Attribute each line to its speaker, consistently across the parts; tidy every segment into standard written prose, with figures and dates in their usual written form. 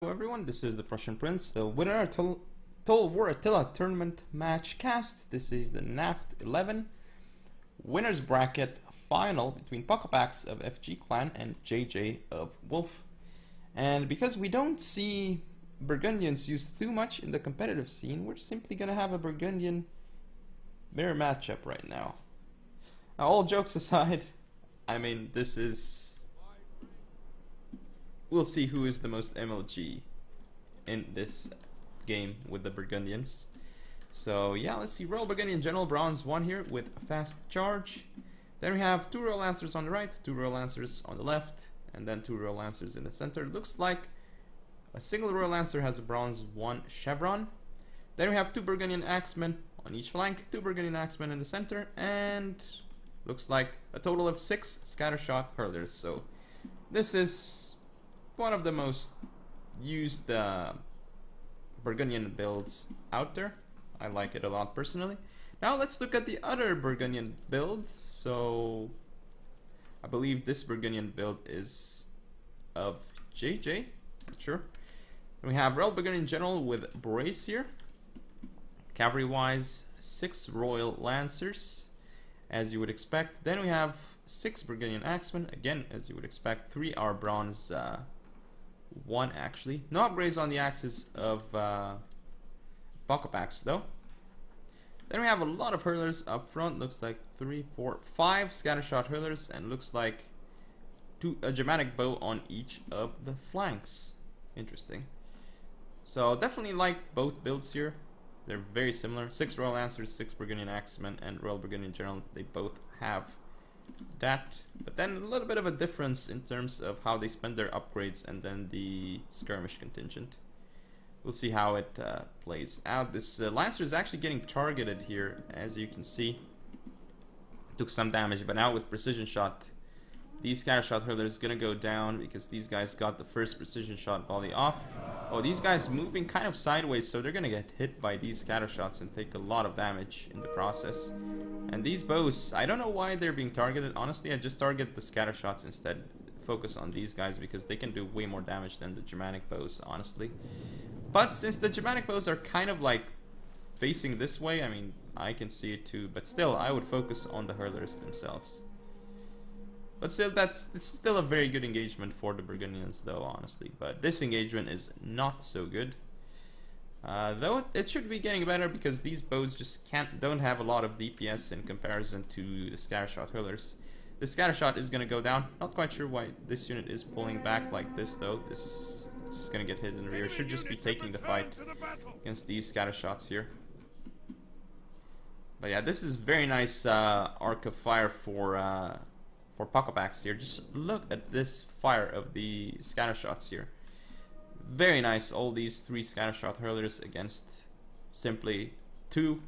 Speaker 1: Hello everyone, this is the Prussian Prince, the winner of Total War Attila tournament match cast. This is the NAFT 11 winners bracket final between Poccopacs of FG Clan and JJ of Wolf. And because we don't see Burgundians used too much in the competitive scene, we're simply gonna have a Burgundian mirror matchup right now. Now, all jokes aside, I mean, this is... We'll see who is the most MLG in this game with the Burgundians. So yeah, let's see. Royal Burgundian General Bronze 1 here with a fast charge. Then we have 2 Royal Lancers on the right, 2 Royal Lancers on the left, and then 2 Royal Lancers in the center. Looks like a single Royal Lancer has a Bronze 1 chevron. Then we have 2 Burgundian Axemen on each flank, 2 Burgundian Axemen in the center, and looks like a total of 6 Scattershot Hurlers. So this is one of the most used Burgundian builds out there. I like it a lot personally. Now let's look at the other Burgundian build. So I believe this Burgundian build is of JJ, not sure. And we have Royal Burgundian General with Brace here. Cavalry wise, 6 Royal Lancers, as you would expect. Then we have 6 Burgundian Axemen, again as you would expect. 3 are Bronze 1 actually. No upgrades on the axes of Poccopacs though. Then we have a lot of hurlers up front. Looks like 3, 4, 5 scattershot hurlers, and looks like a Germanic bow on each of the flanks. Interesting. So definitely like both builds here. They're very similar. 6 Royal Lancers, 6 Burgundian Axemen, and Royal Burgundian General. They both have that, but then a little bit of a difference in terms of how they spend their upgrades and then the skirmish contingent. We'll see how it plays out. This Lancer is actually getting targeted here, as you can see. Took some damage, but now with precision shot, these scattershot hurlers is gonna go down because these guys got the first precision shot volley off. Oh, these guys moving kind of sideways, so they're gonna get hit by these scattershots and take a lot of damage in the process. And these bows, I don't know why they're being targeted. Honestly, I just target the scattershots instead. Focus on these guys because they can do way more damage than the Germanic bows, honestly. But since the Germanic bows are kind of like facing this way, I mean, I can see it too. But still, I would focus on the hurlers themselves. But still, it's still a very good engagement for the Burgundians, though, honestly. But this engagement is not so good. Though it should be getting better because these bows just don't have a lot of DPS in comparison to the scattershot hurlers. The scattershot is gonna go down. Not quite sure why this unit is pulling back like this though. This is just gonna get hit in the rear. Should just be taking the fight against these scattershots here. But yeah, this is very nice arc of fire for Poccopacs here. Just look at this fire of the scattershots here. Very nice, all these 3 scattershot hurlers against simply 2.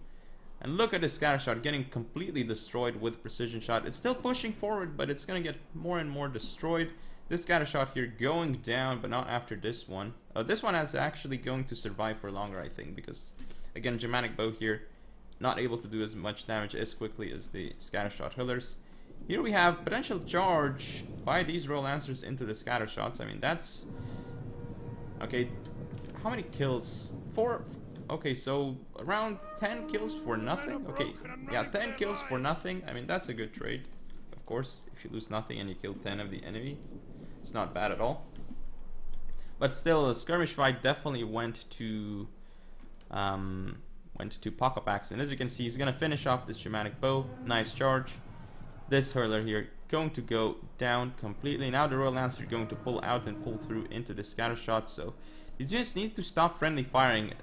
Speaker 1: And look at the scattershot getting completely destroyed with precision shot. It's still pushing forward, but it's gonna get more and more destroyed. This scattershot here going down, but not after this one. This one is actually going to survive for longer, I think, because again, Germanic bow here not able to do as much damage as quickly as the scattershot hurlers. Here we have potential charge by these Royal Lancers into the scattershots. I mean, that's... Okay, how many kills? 4. Okay, so around 10 kills for nothing. Okay, yeah, 10 kills for nothing. I mean, that's a good trade. Of course, if you lose nothing and you kill 10 of the enemy, it's not bad at all. But still, a skirmish fight definitely went to Poccopacs. And as you can see, he's gonna finish off this Germanic bow. Nice charge. This hurler here going to go down completely. Now the Royal Lancer going to pull out and pull through into the scattershot. So these units need to stop friendly firing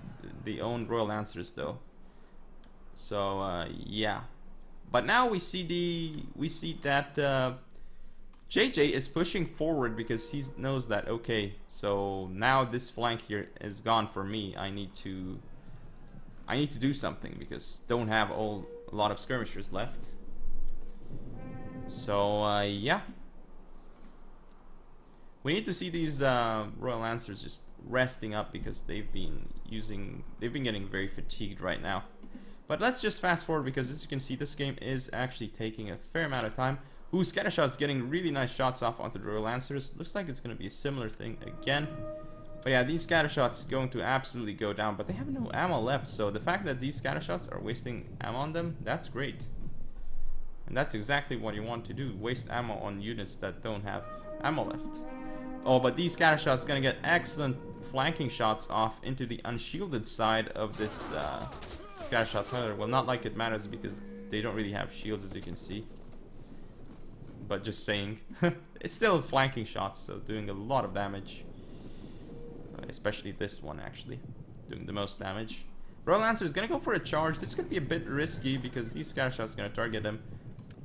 Speaker 1: the own Royal Lancers though. So yeah. But now we see that JJ is pushing forward because he knows that, okay, so now this flank here is gone for me. I need to do something because don't have a lot of skirmishers left. So yeah, we need to see these Royal Lancers just resting up because they've been getting very fatigued right now. But let's just fast forward because as you can see, this game is actually taking a fair amount of time. Ooh, Scattershot's getting really nice shots off onto the Royal Lancers. Looks like it's going to be a similar thing again. But yeah, these scatter shots going to absolutely go down, but they have no ammo left, so the fact that these scatter shots are wasting ammo on them, that's great. And that's exactly what you want to do, waste ammo on units that don't have ammo left. Oh, but these scatter shots gonna get excellent flanking shots off into the unshielded side of this scatter shot hurler. Well, not like it matters because they don't really have shields, as you can see. But just saying, it's still flanking shots, so doing a lot of damage. Especially this one, actually, doing the most damage. Royal Lancer is gonna go for a charge. This could be a bit risky because these scatter shots are gonna target him.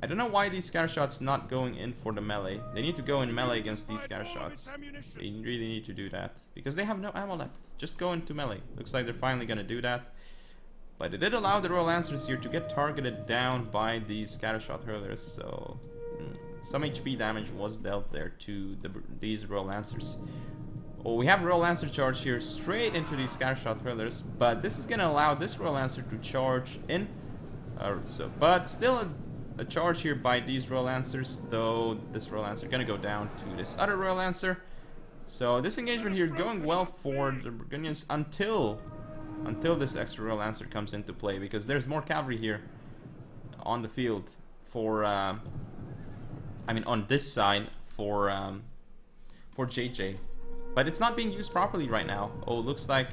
Speaker 1: I don't know why these scatter shots not going in for the melee. They need to go in melee against these scatter shots. They really need to do that because they have no ammo left. Just go into melee. Looks like they're finally gonna do that. But it did allow the Royal Lancers here to get targeted down by these scatter shot hurlers. So some HP damage was dealt there to these Royal Lancers. Oh, we have Royal Lancer charge here straight into these scatter shot hurlers, but this is gonna allow this Royal Lancer to charge in. But still a charge here by these Royal Lancers, though this Royal Lancer gonna go down to this other Royal Lancer. So this engagement here going well for the Burgundians until this extra Royal Lancer comes into play, because there's more cavalry here on the field for I mean on this side for JJ. But it's not being used properly right now. Oh, looks like,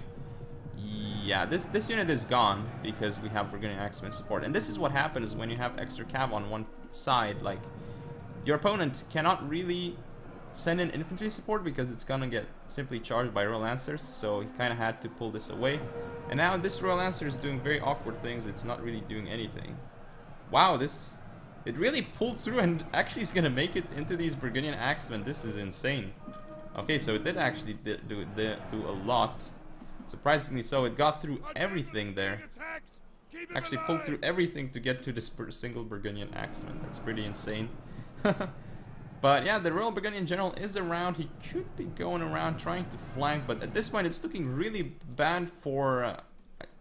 Speaker 1: yeah, this unit is gone because we have Burgundian Axemen support. And this is what happens when you have extra cav on one side. Like, your opponent cannot really send in infantry support because it's gonna get simply charged by Royal Lancers. So he kind of had to pull this away. And now this Royal Lancer is doing very awkward things. It's not really doing anything. Wow, it really pulled through and actually is gonna make it into these Burgundian Axemen. This is insane. Okay, so it did actually do a lot. Surprisingly so, it got through everything there. Actually pulled through everything to get to this single Burgundian Axeman. That's pretty insane. But yeah, the Royal Burgundian General is around. He could be going around trying to flank, but at this point it's looking really bad for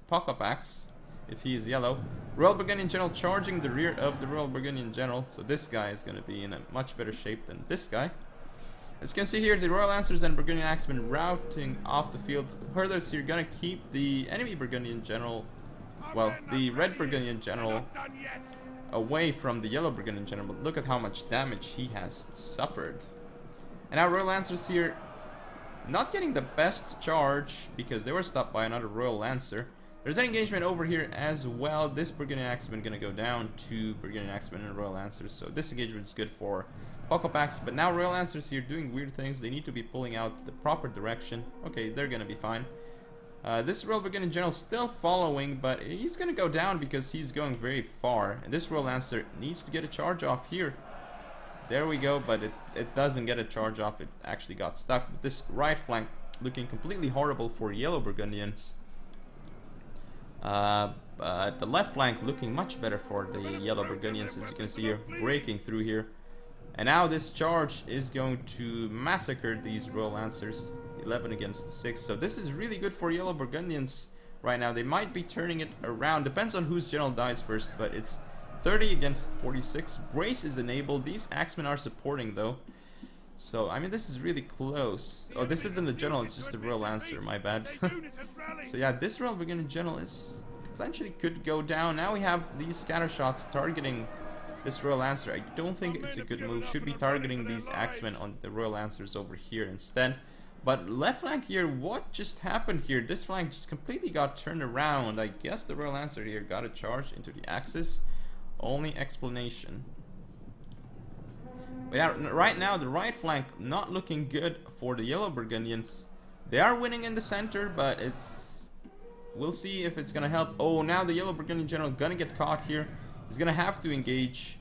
Speaker 1: Poccopacs if he is yellow. Royal Burgundian General charging the rear of the Royal Burgundian General. So this guy is going to be in a much better shape than this guy. As you can see here, the Royal Lancers and Burgundian Axemen routing off the field. Hurlers here gonna keep the enemy Burgundian General, well, the red Burgundian General away from the yellow Burgundian General. But look at how much damage he has suffered. And our Royal Lancers here not getting the best charge because they were stopped by another Royal Lancer. There's an engagement over here as well. This Burgundian Axeman gonna go down to Burgundian Axemen and Royal Lancers. So this engagement is good for Poccopacs, but now Royal Lancers here doing weird things. They need to be pulling out the proper direction. Okay, they're gonna be fine. This Royal Burgundian General still following, but he's gonna go down because he's going very far. And this Royal Lancer needs to get a charge off here. There we go, but it doesn't get a charge off. It actually got stuck. This right flank looking completely horrible for yellow Burgundians. But the left flank looking much better for the yellow Burgundians, as you can see here, breaking through here. And now this charge is going to massacre these Royal Lancers, 11 against 6. So this is really good for yellow Burgundians right now. They might be turning it around. Depends on whose general dies first, but it's 30 against 46. Brace is enabled. These Axemen are supporting though. So, I mean, this is really close. Oh, this isn't the general, it's just a Royal Lancer, my bad. So yeah, this Royal Burgundian General is potentially could go down. Now we have these scatter shots targeting this Royal Lancer. I don't think it's a good move. Should be targeting these Axemen on the Royal Lancers over here instead. But left flank here, what just happened here? This flank just completely got turned around. I guess the Royal Lancer here got a charge into the axis. Only explanation. But yeah, right now the right flank not looking good for the yellow Burgundians. They are winning in the center, but we'll see if it's gonna help. Oh, now the yellow Burgundian General gonna get caught here. He's gonna have to engage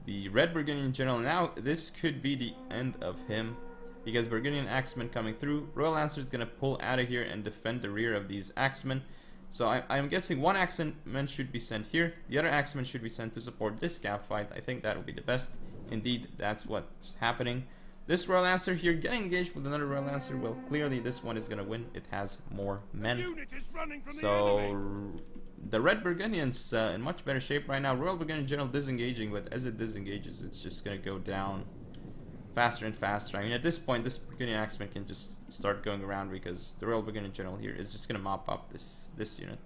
Speaker 1: the red Burgundian General. Now this could be the end of him because Burgundian Axemen coming through. Royal Lancer is gonna pull out of here and defend the rear of these Axemen. So I'm guessing one Axeman should be sent here. The other Axeman should be sent to support this scav fight. I think that would be the best. Indeed, that's what's happening. This Royal Lancer here getting engaged with another Royal Lancer. Well, clearly this one is gonna win. It has more men. So the red Burgundians in much better shape right now. Royal Burgundian General disengaging, but as it disengages, it's just gonna go down faster and faster. I mean, at this point, this Burgundian Axeman can just start going around because the Royal Burgundian General here is just gonna mop up this unit.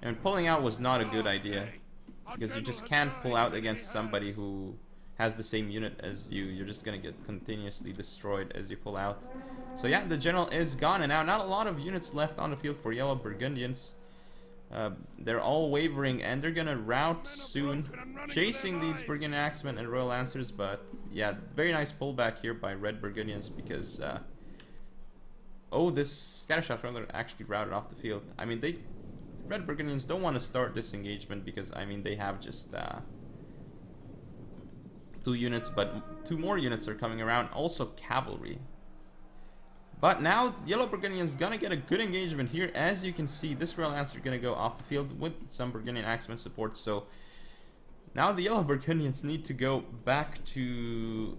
Speaker 1: And pulling out was not a good idea because you just can't pull out against somebody who has the same unit as you. You're just gonna get continuously destroyed as you pull out. So yeah, the general is gone, and now not a lot of units left on the field for Yellow Burgundians. They're all wavering, and they're gonna rout soon, chasing these Burgundian Axemen and Royal Lancers. But yeah, very nice pullback here by Red Burgundians because oh, this Scattershot Runner actually routed off the field. I mean, Red Burgundians don't want to start this engagement because I mean they have just 2 units, but 2 more units are coming around, also cavalry. But now Yellow Burgundian's gonna get a good engagement here. As you can see, this Royal Lancer gonna go off the field with some Burgundian Axemen support. So now the Yellow Burgundians need to go back to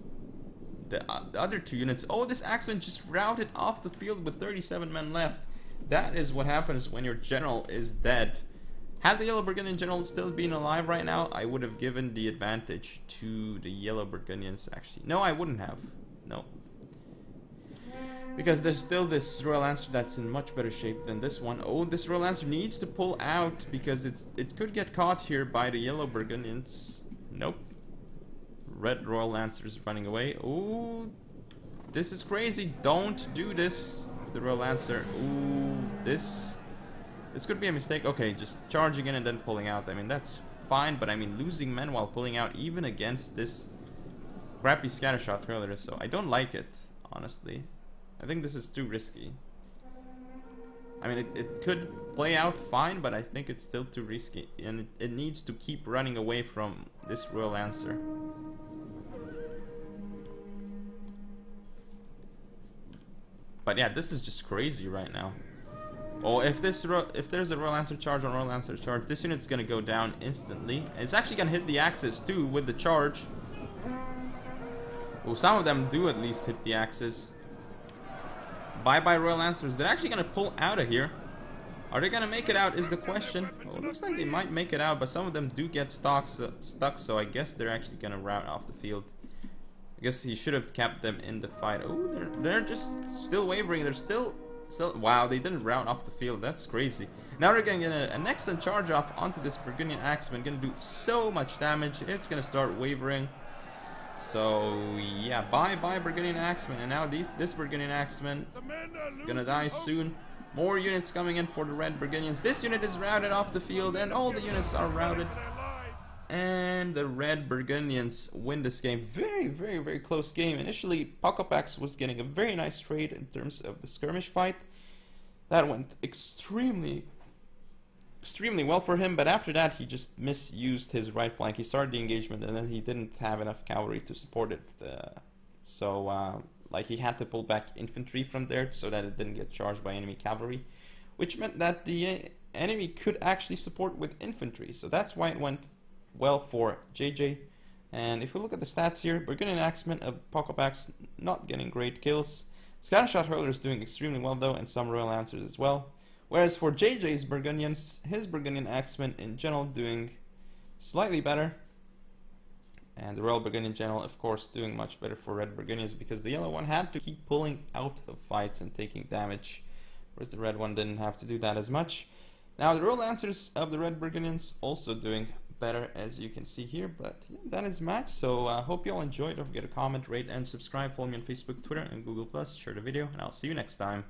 Speaker 1: the other 2 units. Oh, this Axeman just routed off the field with 37 men left. That is what happens when your general is dead. Had the Yellow Burgundian general still been alive right now, I would have given the advantage to the Yellow Burgundians. Actually, no, I wouldn't have. No. Because there's still this Royal Lancer that's in much better shape than this one. Oh, this Royal Lancer needs to pull out because it could get caught here by the Yellow Burgundians. Nope. Red Royal Lancer's running away. Oh, this is crazy. Don't do this. The Royal Lancer. Ooh, this could be a mistake. Okay, just charging in and then pulling out. I mean, that's fine, but I mean, losing men while pulling out, even against this crappy Scattershot Hurler, so I don't like it, honestly. I think this is too risky. I mean, it could play out fine, but I think it's still too risky, and it needs to keep running away from this Royal Lancer. But yeah, this is just crazy right now. Oh, if there's a Royal Lancer charge on Royal Lancer charge, this unit's gonna go down instantly. And it's actually gonna hit the axis too with the charge. Oh, some of them do at least hit the axis. Bye-bye Royal Lancers. They're actually gonna pull out of here. Are they gonna make it out is the question. Well, it looks like they might make it out, but some of them do get stuck, so I guess they're actually gonna rout off the field. I guess he should have kept them in the fight. Oh, they're just still wavering. They're still, wow, they didn't rout off the field. That's crazy. Now they're gonna get an excellent charge off onto this Burgundian Axeman. Gonna do so much damage. It's gonna start wavering. So yeah, bye Burgundian Axeman. And now this Burgundian Axeman gonna die soon. More units coming in for the Red Burgundians. This unit is routed off the field, and all the units are routed. And the Red Burgundians win this game. Very, very, very close game. Initially, Poccopacs was getting a very nice trade in terms of the skirmish fight. That went extremely well for him, but after that he just misused his right flank. He started the engagement and then he didn't have enough cavalry to support it. Like he had to pull back infantry from there so that it didn't get charged by enemy cavalry, which meant that the enemy could actually support with infantry. So that's why it went well for JJ. And if we look at the stats here, Burgundian Axeman of Poccopacs not getting great kills. Scattershot Hurler is doing extremely well though, and some Royal Lancers as well. Whereas for JJ's Burgundians, his Burgundian Axeman in general doing slightly better. And the Royal Burgundian General, of course, doing much better for Red Burgundians because the yellow one had to keep pulling out of fights and taking damage, whereas the red one didn't have to do that as much. Now, the Royal Lancers of the Red Burgundians also doing better, as you can see here. But yeah, that is match. So I hope you all enjoyed. Don't forget to comment, rate, and subscribe. Follow me on Facebook, Twitter, and Google+. Share the video, and I'll see you next time.